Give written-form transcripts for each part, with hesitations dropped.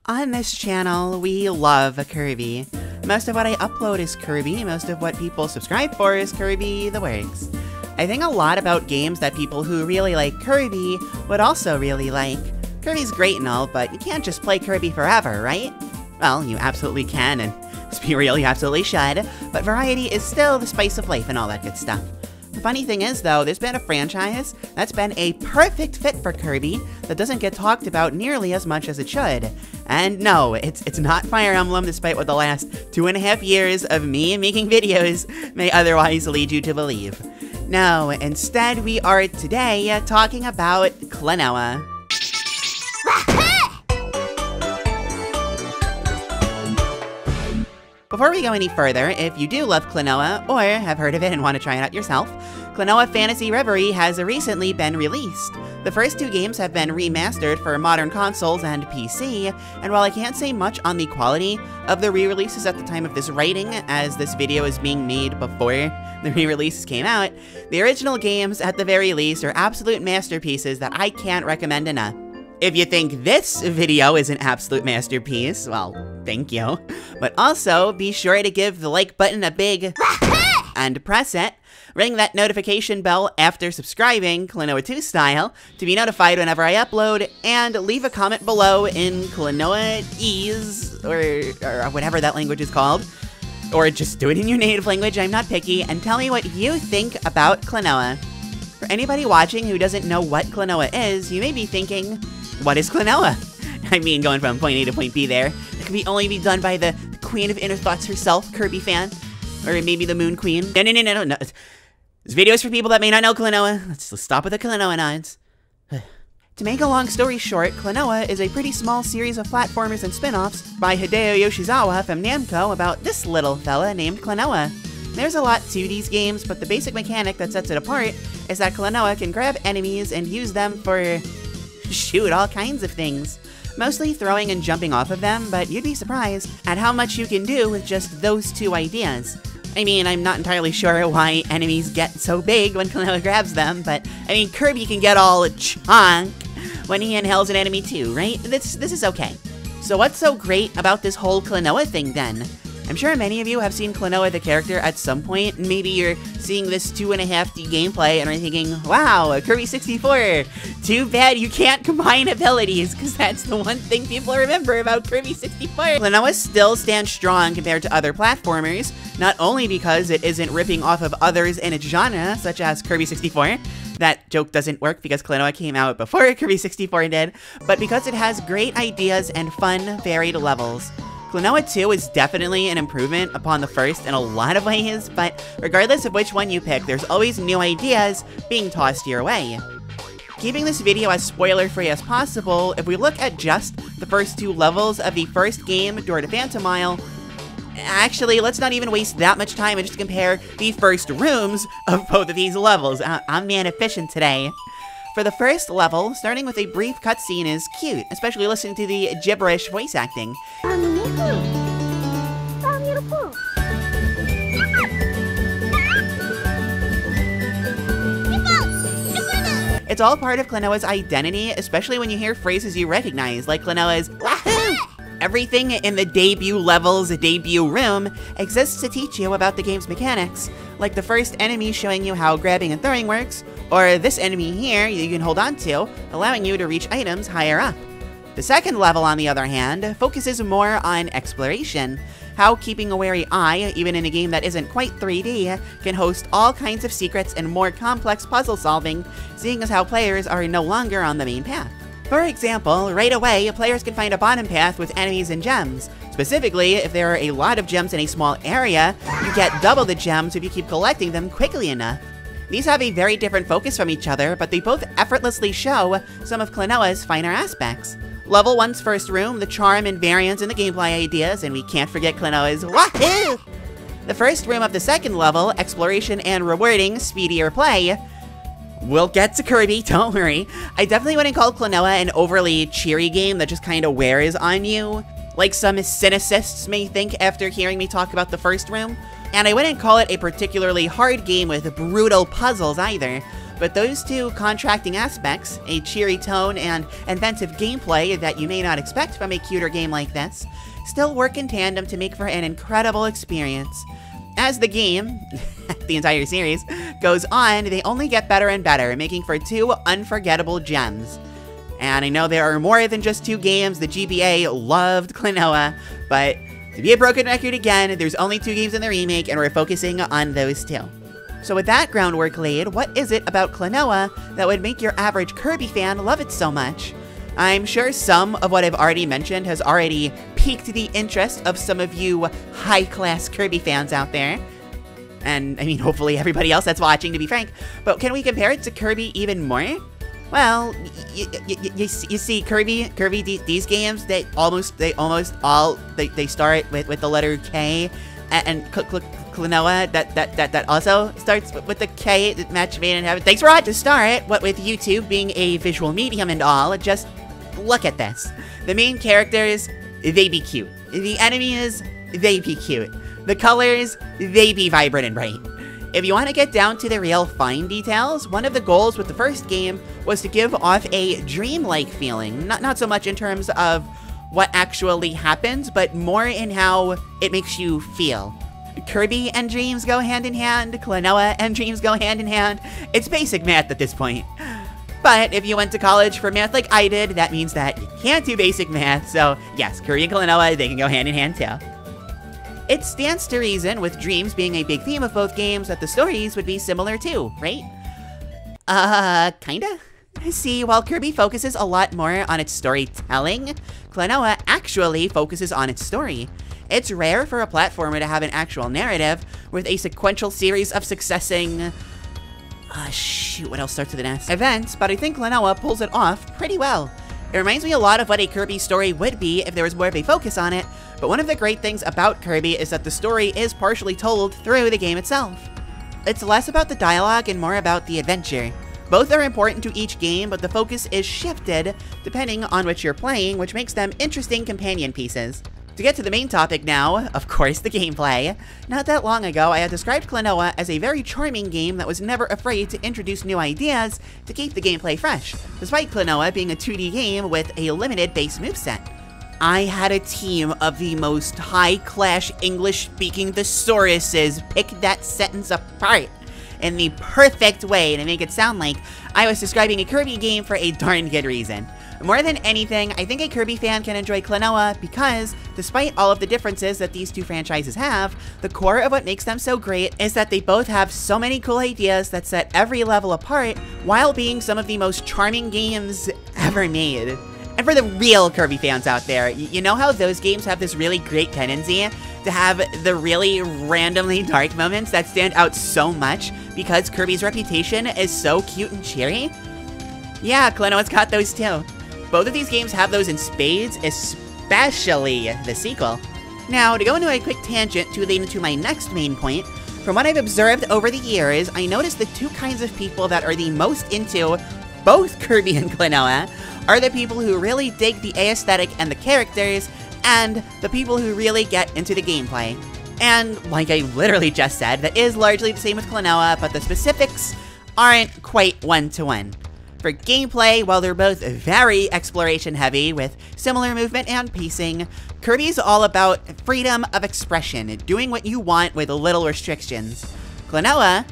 On this channel, we love Kirby. Most of what I upload is Kirby, most of what people subscribe for is Kirby the works. I think a lot about games that people who really like Kirby would also really like. Kirby's great and all, but you can't just play Kirby forever, right? Well, you absolutely can, and let's be real, you absolutely should, but variety is still the spice of life and all that good stuff. The funny thing is, though, there's been a franchise that's been a perfect fit for Kirby that doesn't get talked about nearly as much as it should. And no, it's not Fire Emblem, despite what the last 2.5 years of me making videos may otherwise lead you to believe. No, instead we are today talking about Klonoa. Before we go any further, if you do love Klonoa, or have heard of it and want to try it out yourself, Klonoa Phantasy Reverie has recently been released. The first two games have been remastered for modern consoles and PC, and while I can't say much on the quality of the re-releases at the time of this writing, as this video is being made before the re-releases came out, the original games, at the very least, are absolute masterpieces that I can't recommend enough. If you think this video is an absolute masterpiece, well, thank you. But also, be sure to give the like button a big and press it. Ring that notification bell after subscribing, Klonoa 2 style, to be notified whenever I upload, and leave a comment below in Klonoese, or whatever that language is called. Or just do it in your native language, I'm not picky, and tell me what you think about Klonoa. For anybody watching who doesn't know what Klonoa is, you may be thinking, what is Klonoa? I mean, going from point A to point B there. It can only be done by the Queen of Inner Thoughts herself, Kirby fan. Or maybe the Moon Queen. No. This video is for people that may not know Klonoa. Let's stop with the Klonoa nods. To make a long story short, Klonoa is a pretty small series of platformers and spin-offs by Hideo Yoshizawa from Namco about this little fella named Klonoa. There's a lot to these games, but the basic mechanic that sets it apart is that Klonoa can grab enemies and use them for, shoot, all kinds of things. Mostly throwing and jumping off of them, but you'd be surprised at how much you can do with just those two ideas. I mean, I'm not entirely sure why enemies get so big when Klonoa grabs them, but I mean, Kirby can get all chunk when he inhales an enemy too, right? This is okay. So what's so great about this whole Klonoa thing then? I'm sure many of you have seen Klonoa the character at some point, and maybe you're seeing this 2.5D gameplay and are thinking, wow, Kirby 64, too bad you can't combine abilities, because that's the one thing people remember about Kirby 64. Klonoa still stands strong compared to other platformers, not only because it isn't ripping off of others in its genre, such as Kirby 64, that joke doesn't work because Klonoa came out before Kirby 64 did, but because it has great ideas and fun, varied levels. Klonoa 2 is definitely an improvement upon the first in a lot of ways, but regardless of which one you pick, there's always new ideas being tossed your way. Keeping this video as spoiler-free as possible, if we look at just the first two levels of the first game, Door to Phantomile, actually, let's not even waste that much time and just compare the first rooms of both of these levels. I'm man efficient today. For the first level, starting with a brief cutscene is cute, especially listening to the gibberish voice acting. It's all part of Klonoa's identity, especially when you hear phrases you recognize, like Klonoa's Wahoo! Everything in the debut level's debut room exists to teach you about the game's mechanics, like the first enemy showing you how grabbing and throwing works, or this enemy here you can hold on to, allowing you to reach items higher up. The second level, on the other hand, focuses more on exploration, how keeping a wary eye, even in a game that isn't quite 3D, can host all kinds of secrets and more complex puzzle solving, seeing as how players are no longer on the main path. For example, right away, players can find a bottom path with enemies and gems. Specifically, if there are a lot of gems in a small area, you get double the gems if you keep collecting them quickly enough. These have a very different focus from each other, but they both effortlessly show some of Klonoa's finer aspects. Level 1's first room, the charm and variance in the gameplay ideas, and we can't forget Klonoa's Wahoo! The first room of the second level, exploration and rewarding, speedier play. We'll get to Kirby, don't worry. I definitely wouldn't call Klonoa an overly cheery game that just kinda wears on you, like some cynicists may think after hearing me talk about the first room. And I wouldn't call it a particularly hard game with brutal puzzles either. but those two contracting aspects, a cheery tone and inventive gameplay that you may not expect from a cuter game like this, still work in tandem to make for an incredible experience. As the game, the entire series, goes on, they only get better and better, making for two unforgettable gems. And I know there are more than just two games. The GBA loved Klonoa, but to be a broken record again, there's only two games in the remake, and we're focusing on those two. So with that groundwork laid, what is it about Klonoa that would make your average Kirby fan love it so much? I'm sure some of what I've already mentioned has already piqued the interest of some of you high-class Kirby fans out there. And, I mean, hopefully everybody else that's watching, to be frank. But can we compare it to Kirby even more? Well, you see, Kirby, these games, they almost all start with the letter K, and Klonoa, that also starts with the K, match made in heaven. Thanks for watching. To start, what with YouTube being a visual medium and all, just look at this. The main characters, they be cute. The enemies, they be cute. The colors, they be vibrant and bright. If you want to get down to the real fine details, one of the goals with the first game was to give off a dreamlike feeling. Not so much in terms of what actually happens, but more in how it makes you feel. Kirby and dreams go hand in hand, Klonoa and dreams go hand in hand. It's basic math at this point. But if you went to college for math like I did, that means that you can't do basic math, so yes, Kirby and Klonoa, they can go hand in hand too. It stands to reason, with dreams being a big theme of both games, that the stories would be similar too, right? Kinda? See, while Kirby focuses a lot more on its storytelling, Klonoa actually focuses on its story. It's rare for a platformer to have an actual narrative, with a sequential series of successing... shoot, what else starts with an S? Events, but I think Klonoa pulls it off pretty well. It reminds me a lot of what a Kirby story would be if there was more of a focus on it, but one of the great things about Kirby is that the story is partially told through the game itself. It's less about the dialogue and more about the adventure. Both are important to each game, but the focus is shifted depending on which you're playing, which makes them interesting companion pieces. To get to the main topic now, of course, the gameplay. Not that long ago, I had described Klonoa as a very charming game that was never afraid to introduce new ideas to keep the gameplay fresh, despite Klonoa being a 2D game with a limited base moveset. I had a team of the most high-class English-speaking thesauruses pick that sentence apart in the perfect way to make it sound like I was describing a Kirby game for a darn good reason. More than anything, I think a Kirby fan can enjoy Klonoa because, despite all of the differences that these two franchises have, the core of what makes them so great is that they both have so many cool ideas that set every level apart while being some of the most charming games ever made. And for the real Kirby fans out there, you know how those games have this really great tendency to have the really randomly dark moments that stand out so much because Kirby's reputation is so cute and cheery? Yeah, Klonoa's got those too. Both of these games have those in spades, especially the sequel. Now, to go into a quick tangent to lead into my next main point, from what I've observed over the years, I noticed the two kinds of people that are the most into both Kirby and Klonoa are the people who really dig the aesthetic and the characters, and the people who really get into the gameplay. And, like I literally just said, that is largely the same with Klonoa, but the specifics aren't quite one-to-one. For gameplay, while they're both very exploration-heavy with similar movement and pacing, Kirby's all about freedom of expression, doing what you want with little restrictions. Klonoa,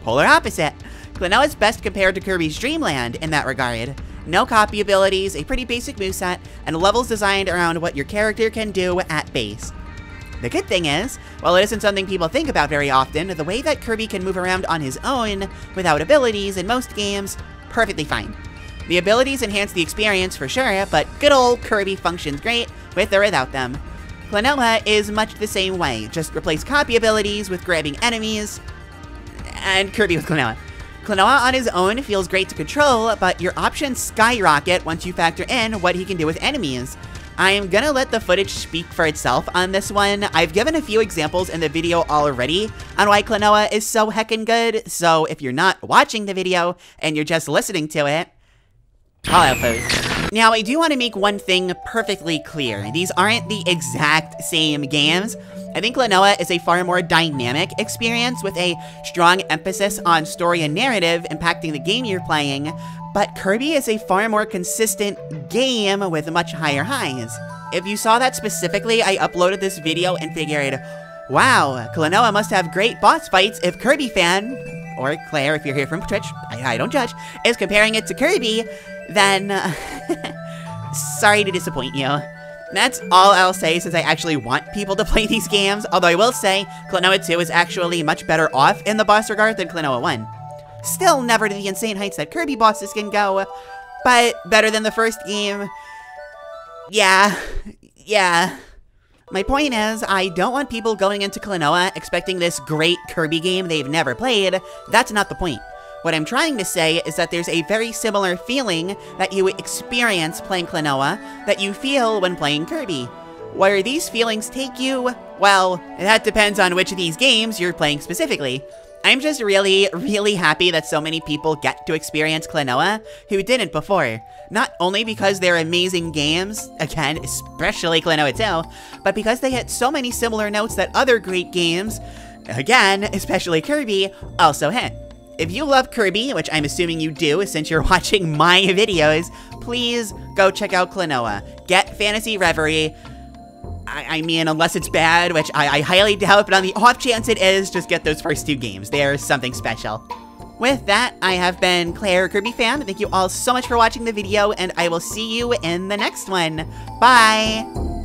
polar opposite. Klonoa's best compared to Kirby's Dreamland in that regard. No copy abilities, a pretty basic moveset, and levels designed around what your character can do at base. The good thing is, while it isn't something people think about very often, the way that Kirby can move around on his own, without abilities in most games, perfectly fine. The abilities enhance the experience for sure, but good old Kirby functions great with or without them. Klonoa is much the same way, just replace copy abilities with grabbing enemies, and Kirby with Klonoa. Klonoa on his own feels great to control, but your options skyrocket once you factor in what he can do with enemies. I'm gonna let the footage speak for itself on this one. I've given a few examples in the video already on why Klonoa is so heckin' good, so if you're not watching the video and you're just listening to it, call out, folks. Now, I do want to make one thing perfectly clear. These aren't the exact same games. I think Klonoa is a far more dynamic experience with a strong emphasis on story and narrative impacting the game you're playing, but Kirby is a far more consistent game with much higher highs. If you saw that specifically, I uploaded this video and figured, wow, Klonoa must have great boss fights if Kirby fan, or Claire if you're here from Twitch, I don't judge, is comparing it to Kirby, then sorry to disappoint you. That's all I'll say since I actually want people to play these games, although I will say Klonoa 2 is actually much better off in the boss regard than Klonoa 1. Still never to the insane heights that Kirby bosses can go, but better than the first game. Yeah. My point is, I don't want people going into Klonoa expecting this great Kirby game they've never played. That's not the point. What I'm trying to say is that there's a very similar feeling that you experience playing Klonoa that you feel when playing Kirby. Where these feelings take you, well, that depends on which of these games you're playing specifically. I'm just really, really happy that so many people get to experience Klonoa who didn't before. Not only because they're amazing games, again, especially Klonoa 2, but because they hit so many similar notes that other great games, again, especially Kirby, also hit. If you love Kirby, which I'm assuming you do since you're watching my videos, please go check out Klonoa. Get Phantasy Reverie. I mean, unless it's bad, which I highly doubt, but on the off chance it is, just get those first 2 games. They're something special. With that, I have been Claire, Kirby fan. Thank you all so much for watching the video, and I will see you in the next one. Bye!